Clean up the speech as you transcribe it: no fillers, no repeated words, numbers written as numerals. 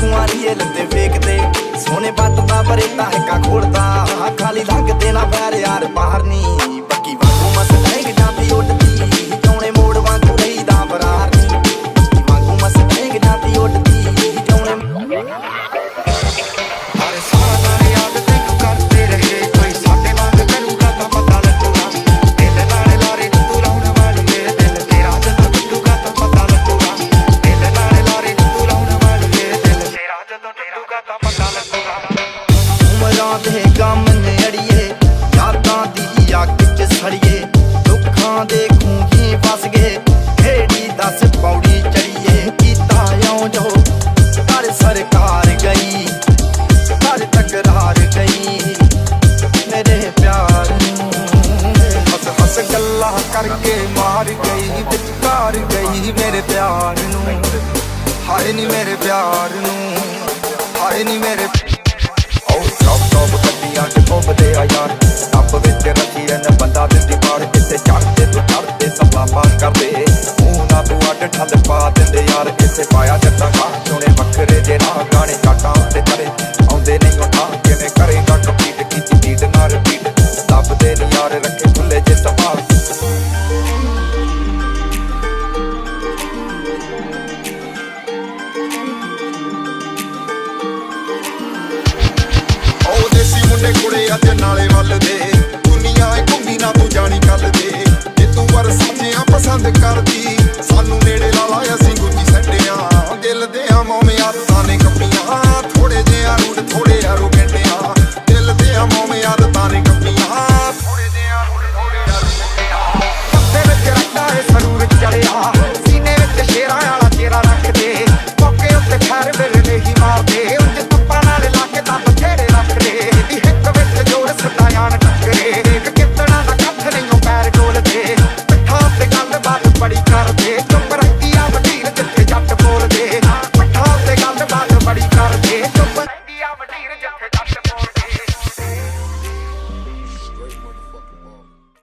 कुआरिए लत्ते फेंकते सोने बटदा बरेता हिक्का खोलदा खाली लंघदे ना पैर यार बाहर नी पक्की वांगू मसटैंग जाती उड़दी चौने मोड़ वांगू रहीदा बरार नी पक्की वांगू मसटैंग जाती उड़दी चौने हर सारा याद तेनू करते रहे कोई साडे वांग करूगा तां पता लगूगा दिल नाल लारे तू लाउण वाली मेरे दिल तेरा जदों टुटूगा तां पता लगूगा दिल नाल लारे तू लाउण वाली मेरे दिल तेरा जदों टुटूगा तां पता लगूगा उमरां दे गम ने अड़िए यादां दी अग च सड़िए दुखां दे खूंही फस गए केड़ी दस पौड़ी चढ़िए कीता इउं जो कर सरकार गई कर तकरार गई मेरे प्यार हस हस गल्लां करके मार गई विचकार गई मेरे प्यार नू हाय नी मेरे प्यार नू हाय नी मेरे top ਗੱਡੀਆਂ ਚ ਘੁੰਮਦੇ ਆ ਯਾਰ ਟੱਬ ਵਿੱਚ ਰੱਖੀ ਐਨ ਬੰਦਾ ਦਿੰਦੀ ਪਾੜ ਕਿਤੇ ਚੜਦੇ ਤੂੰ ਚੜਦੇ ਸੱਪਾ ਪਾਰ ਕਰਦੇ ਮੂੰਹ ਨਾ ਤੂੰ ਅੱਡ ਠੱਲ ਪਾ ਦਿੰਦੇ ਯਾਰ ਕਿਤੇ ਪਾਇਆ ਜੱਟਾਂ ਕਾ ਚੋਣੇ ਵੱਖਰੇ ਜੇ ਰਾਹ ਗਾਣੇ ਕਾਟਾਂ ਉੱਤੇ ਚੜੇ ਆਉਂਦੇ ਨਹੀਂ ਉਠਾ ਕਿਵੇਂ ਕਰੇਗਾ ਕੰਪਲੀਟ ਕੀਤੀ ਬੀਟ ਨਾ ਰਿਪੀਟ ਲੱਭਦੇ ਨੀ ਯਾਰ ਰੱਖੇ ਖੁੱਲੇ ਜੇ ਸਵਾਲ ਮੁੰਡੇ ਕੁੜੇ ਅੱਜ ਨਾਲੇ ਵੱਲ ਦੇ ਦੁਨੀਆ ਏ ਘੁੰਮੀ ਨਾ ਤੂੰ ਜਾਣੀ ਕੱਲ ਦੇ ਜੇ ਤੂੰ ਵਰ ਸੱਚਿਆਂ ਪਸੰਦ ਕਰਦੀ ਸਾਨੂੰ ਨੇੜੇ ਲਾ ਲਾ